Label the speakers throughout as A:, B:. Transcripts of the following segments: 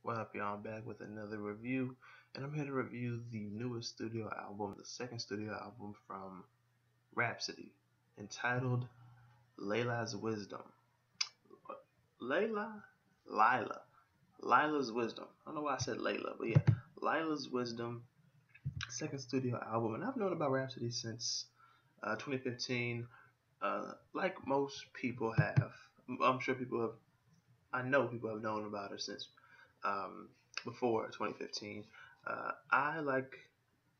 A: What up, y'all? I'm back with another review, and I'm here to review the newest studio album, the second studio album from Rapsody, entitled Laila's Wisdom. Layla? Laila. Lila's Wisdom. I don't know why I said Layla, but yeah, Lila's Wisdom, second studio album, and I've known about Rapsody since 2015. Like most people have, I'm sure people have. I know people have known about her since um, before 2015. I, like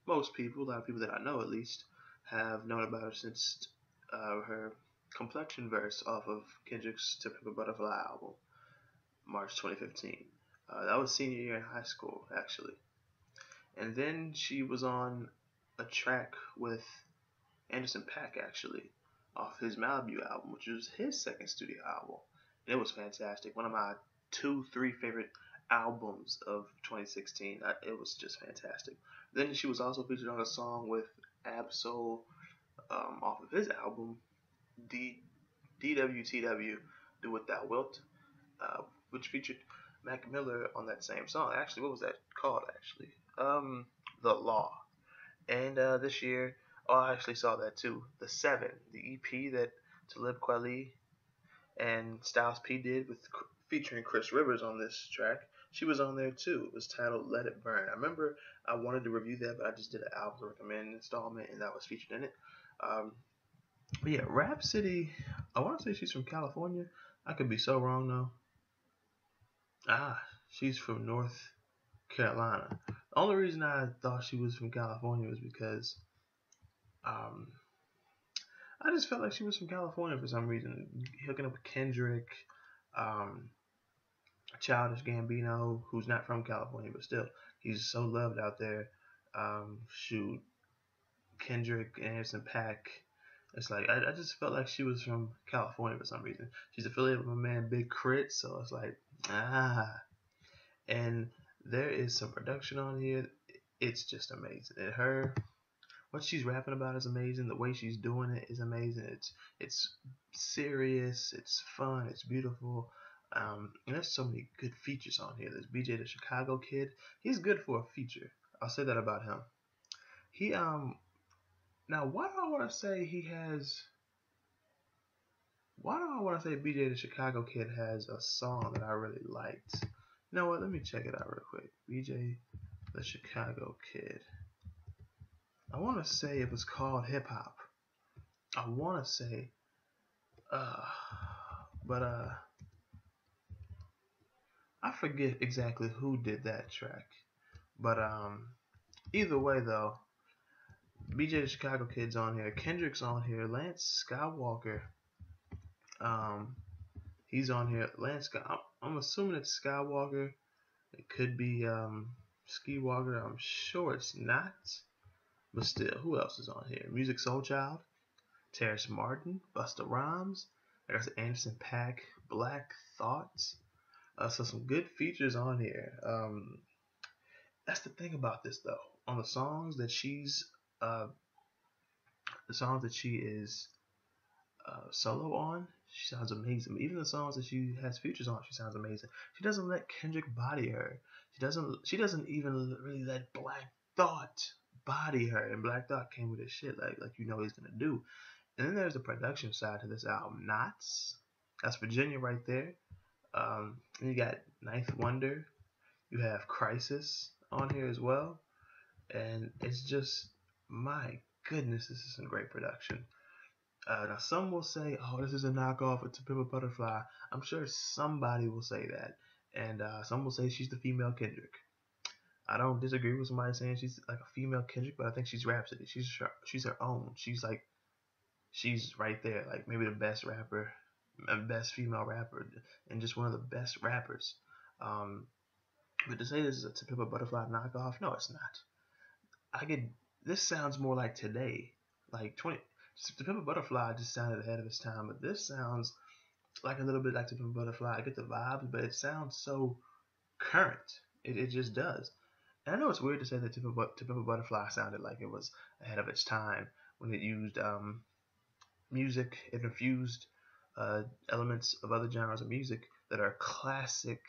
A: most people, a lot of people that I know at least, have known about her since her complexion verse off of Kendrick's "To Pimp a Butterfly" album, March 2015. That was senior year in high school, actually. And then she was on a track with Anderson .Paak, actually, off his Malibu album, which was his second studio album. And it was fantastic. One of my three favorite albums of 2016. It was just fantastic. Then she was also featured on a song with Absol off of his album, D DWTW, Do What Thou Wilt, which featured Mac Miller on that same song. Actually, what was that called, actually? The Law. And this year, oh, I actually saw that too. The Seven, the EP that Talib Kweli and Styles P did with featuring Chris Rivers on this track. She was on there too. It was titled "Let It Burn." I remember I wanted to review that, but I just did an album recommend installment, and that was featured in it. Um, but yeah, Rhapsody. I want to say she's from California. I could be so wrong though. She's from North Carolina. The only reason I thought she was from California was because um, I just felt like she was from California for some reason. Hooking up with Kendrick, um, Childish Gambino, who's not from California, but still, he's so loved out there. Shoot, Kendrick, Anderson .Paak. It's like I just felt like she was from California for some reason. She's affiliated with my man Big Crit, so it's like ah. And there is some production on here. It's just amazing. And her, what she's rapping about is amazing. The way she's doing it is amazing. It's serious. It's fun. It's beautiful. And there's so many good features on here. There's BJ the Chicago Kid. He's good for a feature. I'll say that about him. He now why do I want to say he has? Why do I want to say BJ the Chicago Kid has a song that I really liked? You know what? Let me check it out real quick. BJ the Chicago Kid. I want to say it was called Hip Hop. I want to say, uh, but I forget exactly who did that track. But either way though, BJ the Chicago Kid's on here. Kendrick's on here. Lance Skywalker, um, he's on here. Lance, I'm assuming it's Skywalker. It could be Ski Walker. I'm sure it's not. But still, who else is on here? Music Soul Child, Terrace Martin, Busta Rhymes. There's Anderson .Paak, Black Thoughts. So some good features on here. That's the thing about this though. On uh, the songs that she is solo on, she sounds amazing. Even the songs that she has features on, she sounds amazing. She doesn't let Kendrick body her. She doesn't even really let Black Thought body her. And Black Thought came with his shit like you know he's gonna do. And then there's the production side to this album. Knots. That's Virginia right there. And you got Ninth Wonder. You have Crisis on here as well. And it's just, my goodness, this is some great production. Now, some will say, oh, this is a knockoff of To Pimp a Butterfly. I'm sure somebody will say that. And some will say she's the female Kendrick. I don't disagree with somebody saying she's like a female Kendrick, but I think she's Rhapsody. She's her own. She's right there, like maybe the best rapper, best female rapper, and just one of the best rappers. Um, but to say this is a To Pimp a Butterfly knockoff, no, it's not. I get this sounds more like today, like 20. To Pimp a Butterfly just sounded ahead of its time, but this sounds like a little bit like To Pimp a Butterfly. I get the vibes, but it sounds so current. It just does. And I know it's weird to say that To Pimp a Butterfly sounded like it was ahead of its time when it used music. It infused elements of other genres of music that are classic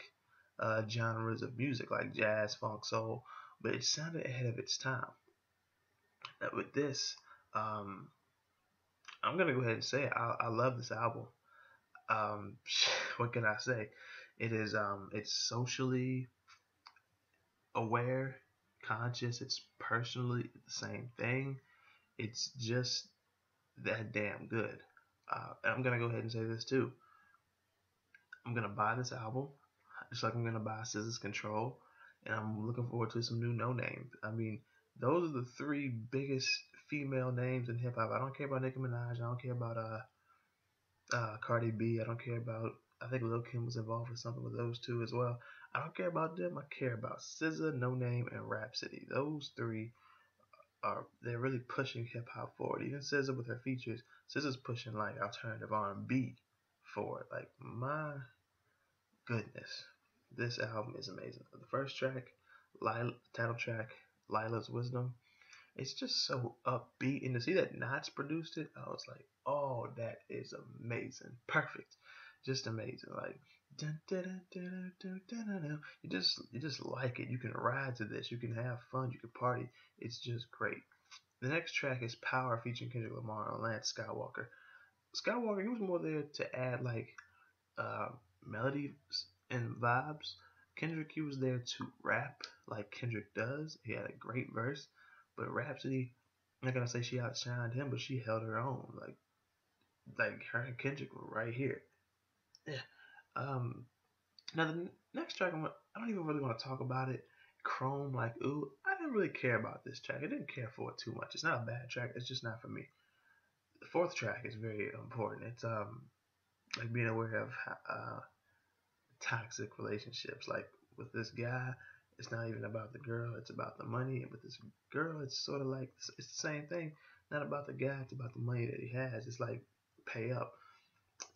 A: genres of music like jazz, funk, soul, but it sounded ahead of its time. With this, um, I'm gonna go ahead and say it. I love this album. Um, what can I say? It's socially aware, conscious. It's personally the same thing. It's just that damn good. And I'm gonna go ahead and say this too. I'm gonna buy this album, just like I'm gonna buy Scissors Control, and I'm looking forward to some new no names. I mean, those are the three biggest female names in hip hop. I don't care about Nicki Minaj. I don't care about Cardi B. I don't care about. I think Lil Kim was involved with something with those two as well. I don't care about them. I care about SZA, No Name, and Rapsody. Those three they're really pushing hip hop forward. Even SZA with her features, SZA's pushing like alternative R&B forward. Like my goodness, this album is amazing. The first track, Laila, title track, Laila's Wisdom. It's just so upbeat, and to see that Knots produced it, I was like, oh, that is amazing, perfect, just amazing. Like, dun, dun, dun, dun, dun, dun, dun, dun. You just like it. You can ride to this. You can have fun. You can party. It's just great. The next track is Power featuring Kendrick Lamar and Lance Skywalker. Skywalker, he was more there to add like uh, melodies and vibes. Kendrick, he was there to rap like Kendrick does. He had a great verse, but Rhapsody, I'm not gonna say she outshined him, but she held her own. Like her and Kendrick were right here. Yeah. Um. Now the next track, I don't even really want to talk about it. Chrome, like ooh, I didn't really care about this track. I didn't care for it too much. It's not a bad track. It's just not for me. The fourth track is very important. It's like being aware of toxic relationships. Like with this guy, it's not even about the girl, it's about the money. And with this girl, it's sort of like it's the same thing. Not about the guy, it's about the money that he has. It's like pay up,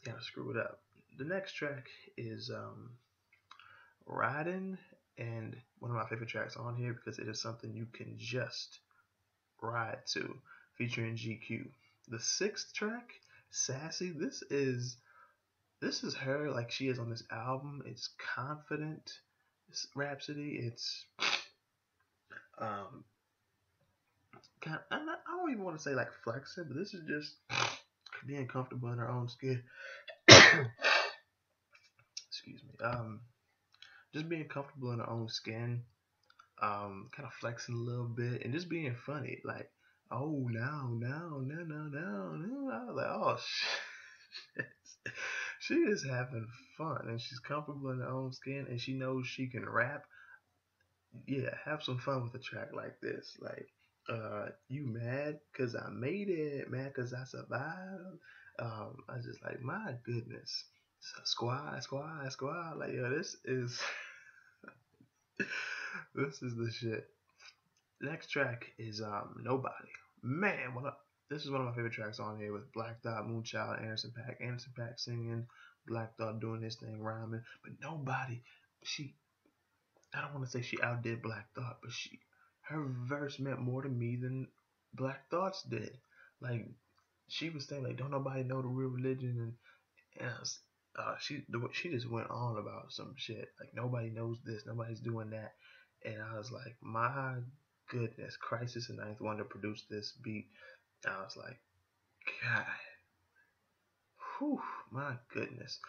A: you gotta screw it up. The next track is Riding, and one of my favorite tracks on here because it is something you can just ride to, featuring GQ. The sixth track, Sassy. This is her like she is on this album. It's confident. It's Rhapsody. It's um kind of, I don't even want to say like flexing, but this is just being comfortable in her own skin. Excuse me. Just being comfortable in her own skin. Kind of flexing a little bit and just being funny. Like, oh no. I was like, oh shit. She is having fun and she's comfortable in her own skin and she knows she can rap. Yeah, have some fun with a track like this. Like, you mad because I made it, mad because I survived. I was just like, my goodness, squad. Like, yo, this is this is the shit. Next track is Nobody. Man, this is one of my favorite tracks on here with Black Dot, Moonchild, Anderson .Paak. Anderson .Paak singing, Black Dot doing his thing, rhyming, but Nobody. She I don't want to say she outdid Black Thought, but her verse meant more to me than Black Thought's did. Like she was saying, like, don't nobody know the real religion, and I was, she just went on about some shit. Like nobody knows this, nobody's doing that, and I was like, my goodness, Crisis and Ninth Wonder produced this beat. I was like, God, whew, my goodness.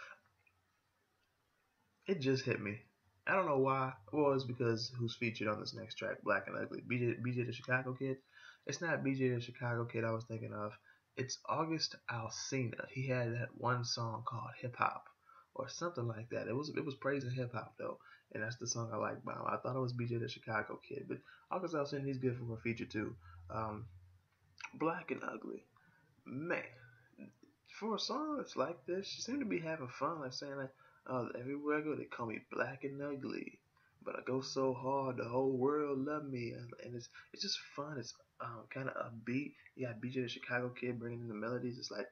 A: It just hit me. I don't know why. Well, it's because who's featured on this next track, Black and Ugly. BJ the Chicago Kid. It's not BJ the Chicago Kid I was thinking of. It's August Alsina. He had that one song called Hip Hop or something like that. It was praising hip hop though, and that's the song I like by him. I thought it was BJ the Chicago Kid, but August Alsina, he's good for a feature too. Um, Black and Ugly. Man, for a song that's like this, she seemed to be having fun, like saying like, everywhere I go, they call me black and ugly, but I go so hard, the whole world love me, and it's just fun. It's kind of upbeat. You got BJ the Chicago Kid bringing in the melodies. It's like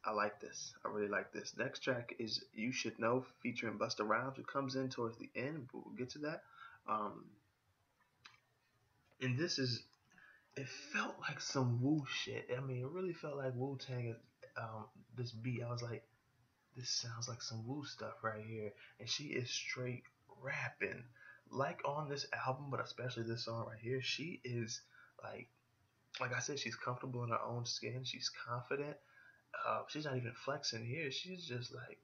A: I like this. I really like this. Next track is You Should Know featuring Busta Rhymes. It comes in towards the end, but we'll get to that. Um, and this is it felt like some Wu shit. I mean, it really felt like Wu Tang. This beat, I was like, this sounds like some woo stuff right here. And she is straight rapping. Like on this album, but especially this song right here, she is like I said, she's comfortable in her own skin. She's confident. She's not even flexing here. She's just like,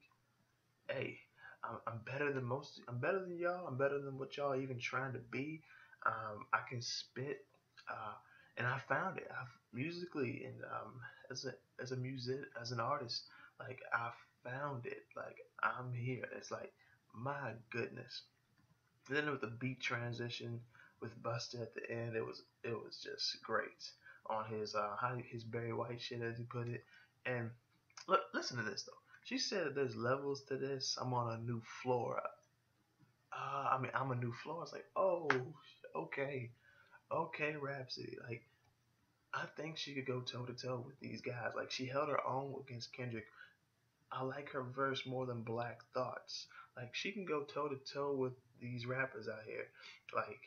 A: hey, I'm better than most. I'm better than y'all. I'm better than what y'all even trying to be. I can spit, uh, and I found it. I've musically and as a music as an artist, like I found it. Like I'm here. It's like my goodness. And then with the beat transition with Busta at the end, it was just great on his his Barry White shit as he put it. And look, listen to this though. She said there's levels to this. I'm on a new floor. I mean, I'm a new floor. It's like, oh, okay, okay, Rhapsody. Like, I think she could go toe to toe with these guys. Like, she held her own against Kendrick. I like her verse more than Black Thoughts. Like, she can go toe to toe with these rappers out here. Like,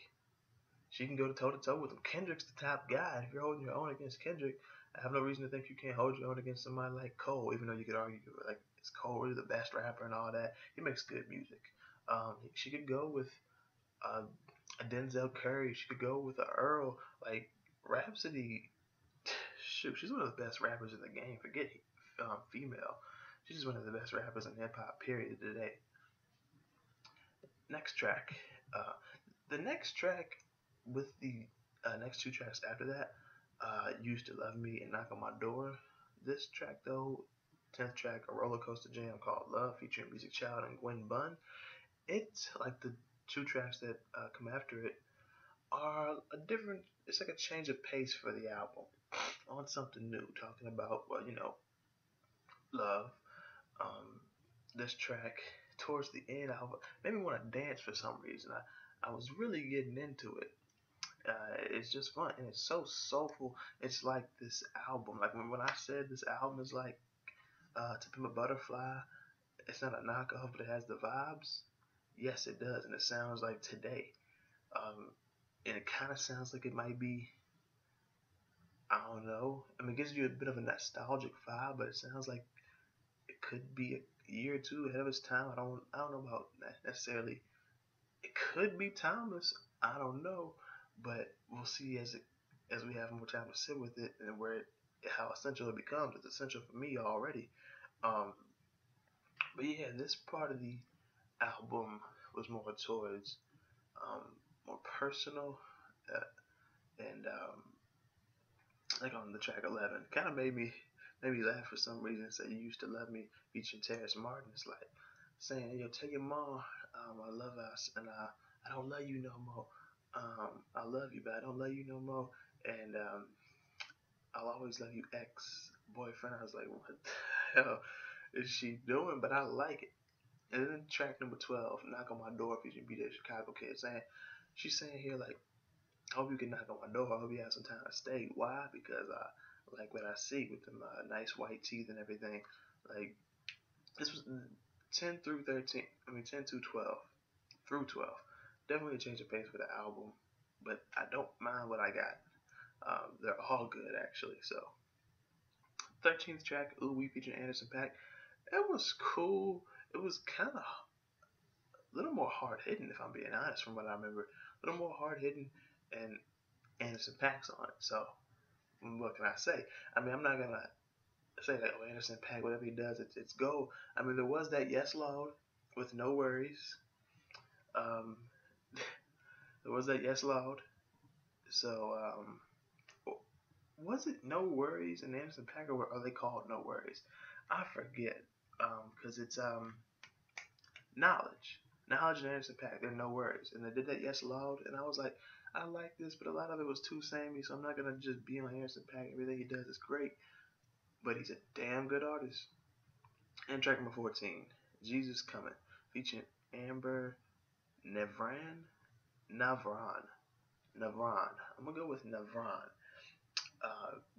A: she can go toe to toe with them. Kendrick's the top guy. If you're holding your own against Kendrick, I have no reason to think you can't hold your own against somebody like Cole. Even though you could argue like is Cole really the best rapper and all that, he makes good music. She could go with uh, a Denzel Curry. She could go with a Earl. Like Rhapsody, shoot, she's one of the best rappers in the game. Forget female. She's just one of the best rappers in hip hop. Period. Today. Next track. Uh, the next track with the next two tracks after that, Used to Love Me and Knock on My Door. This track though, 10th track, a roller coaster jam called Love featuring Music Child and Gwen Bunn. It's like the two tracks that come after it are a different, it's like a change of pace for the album. On something new, talking about, well, love. Um, this track towards the end, I made me want to dance for some reason. I was really getting into it. It's just fun and it's so soulful. It's like this album. Like when I said this album is like To Pimp a Butterfly, it's not a knockoff, but it has the vibes. Yes, it does, and it sounds like today. Um, and it kind of sounds like it might be. I don't know. I mean, it gives you a bit of a nostalgic vibe, but it sounds like it could be a year or two ahead of its time. I don't know about that necessarily. It could be timeless. I don't know, but we'll see as we have more time to sit with it and how essential it becomes. It's essential for me already. Um, but yeah, this part of the album was more towards um, more personal uh, and like on the track 11, kind of made me laugh for some reason. Say You Used to Love Me featuring Terrace Martin. It's like saying, yo, tell your mom I love us and I don't love you no more. I love you, but I don't love you no more. And I'll always love you, ex boyfriend. I was like, what the hell is she doing? But I like it. And then track number 12, Knock on My Door featuring BJ Chicago Kid, saying, she's saying here like, I hope you can knock on my door. I hope you have some time to stay. Why? Because I like what I see with them nice white teeth and everything. Like this was 10 through 13. I mean 10 to 12 through 12. Definitely a change of pace for the album, but I don't mind what I got. They're all good actually. So 13th track, Ooh We featuring Anderson .Paak. It was cool. It was kind of a little more hard hitting, if I'm being honest, from what I remember. A little more hard hitting, and Anderson .Paak's on it. So what can I say? I mean, I'm not gonna say that Anderson .Paak, whatever he does, it's gold. I mean, there was that Yes Loud with No Worries. Um, there was that Yes Loud. So was it No Worries and Anderson .Paak, or are they called No Worries? I forget. Because it's Knowledge. Knowledge and Anderson .Paak, they're No Worries. And they did that Yes Loud, and I was like, I like this, but a lot of it was too samey, so I'm not gonna just be on Anderson .Paak. Everything he does is great, but he's a damn good artist. And track number 14, Jesus Coming, featuring Amber Navran. Navran. Navran. I'm gonna go with Navran.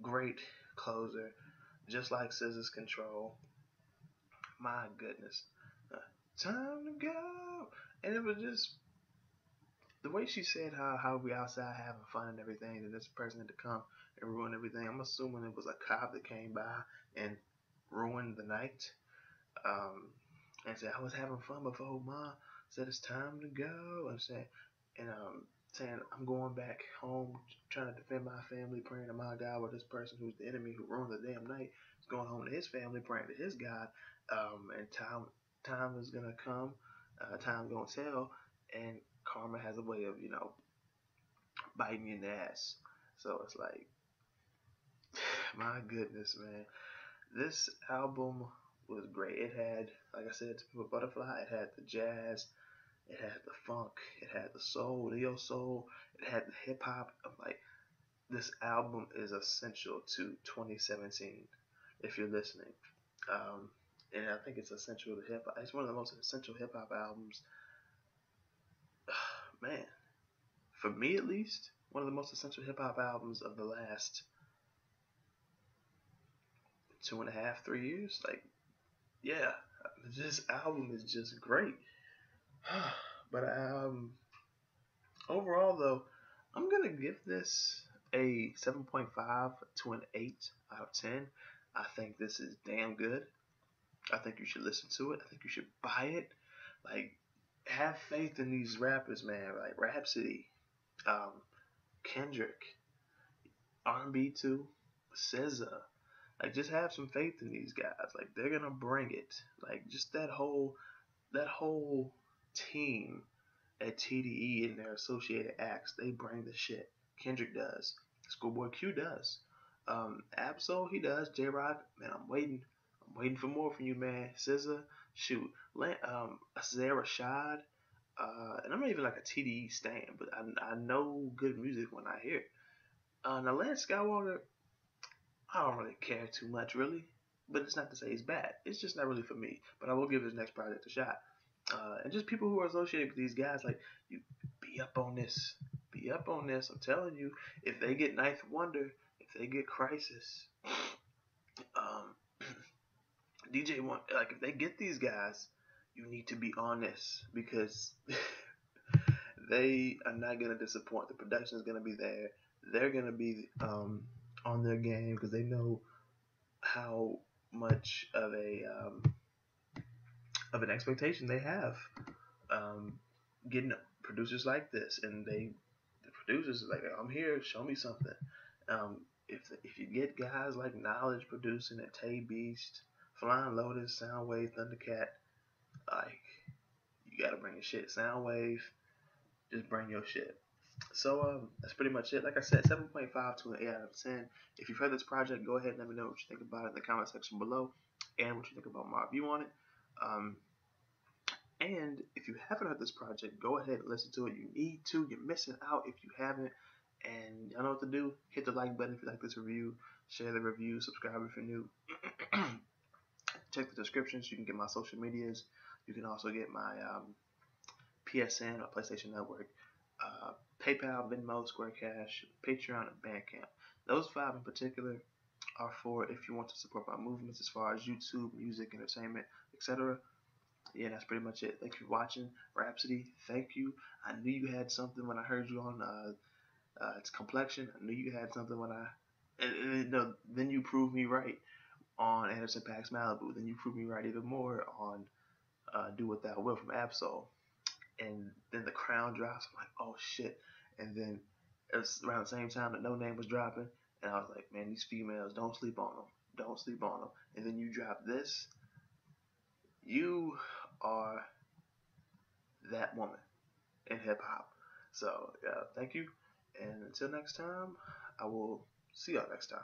A: Great closer, just like Scissors Control. My goodness. Uh, Time to go. And it was just the way she said how we outside having fun and everything, and this person had to come and ruin everything. I'm assuming it was a cop that came by and ruined the night. and said I was having fun before Mom said it's time to go. I'm saying, and saying I'm going back home, trying to defend my family, praying to my God, with this person who's the enemy who ruined the damn night is going home to his family, praying to his God. And time is gonna come, time gonna tell, and karma has a way of biting you in the ass. So it's like, my goodness, man, this album was great. It had, like I said, to Butterfly, it had the jazz, it had the funk, it had the soul, neo soul, it had the hip hop. I'm like, this album is essential to 2017 if you're listening. And I think it's essential to hip hop. It's one of the most essential hip hop albums, man. For me, at least, one of the most essential hip hop albums of the last 2.5, 3 years. Like, yeah, this album is just great. But overall, though, I'm gonna give this a 7.5 to an 8 out of 10. I think this is damn good. I think you should listen to it. I think you should buy it. Like, have faith in these rappers, man. Like Rapsody, um, Kendrick, R&B too, SZA. Like, just have some faith in these guys. Like, they're gonna bring it. Like, just that whole team at TDE and their associated acts, they bring the shit. Kendrick does. Schoolboy Q does. Absol, he does. J Rock, man, I'm waiting. I'm waiting for more from you, man. SZA, shoot. Zara Rashad, and I'm not even like a TDE stan, but I know good music when I hear it. Now, Lance Skywalker, I don't really care too much, really. But it's not to say he's bad. It's just not really for me. But I will give his next project a shot. And just people who are associated with these guys, like, you be up on this. Be up on this. I'm telling you, if they get Ninth Wonder, if they get Crisis, um, DJ One, like, if they get these guys, you need to be on this because they are not gonna disappoint. The production is gonna be there. They're gonna be on their game because they know how much of an expectation they have, getting producers like this, and the producers are like, I'm here, show me something. If you get guys like Knowledge producing at Tay Beast, Flying Lotus, Soundwave, Thundercat, like, you gotta bring your shit. Soundwave, just bring your shit. So that's pretty much it. Like I said, 7.5 to an 8 out of 10. If you've heard this project, go ahead and let me know what you think about it in the comment section below, and what you think about my review on it. And if you haven't heard this project, go ahead and listen to it. You need to. You're missing out if you haven't. And y'all know what to do. Hit the like button if you like this review. Share the review. Subscribe if you're new. Check the descriptions. You can get my social medias. You can also get my PSN or PlayStation Network, PayPal, Venmo, Square Cash, Patreon, and Bandcamp. Those 5 in particular are for if you want to support my movements as far as YouTube, music, entertainment, etc. Yeah, that's pretty much it. Thank you for watching. Rapsody, thank you. I knew you had something when I heard you on its complexion. I knew you had something when then you proved me right on Anderson .Paak's Malibu. Then you proved me right even more on Do What Thou Will from Absol. And then the crown drops. I'm like, oh shit. And then it was around the same time that No Name was dropping. And I was like, man, these females, don't sleep on them. Don't sleep on them. And then you drop this. You are that woman in hip hop. So, thank you. And until next time, I will see y'all next time.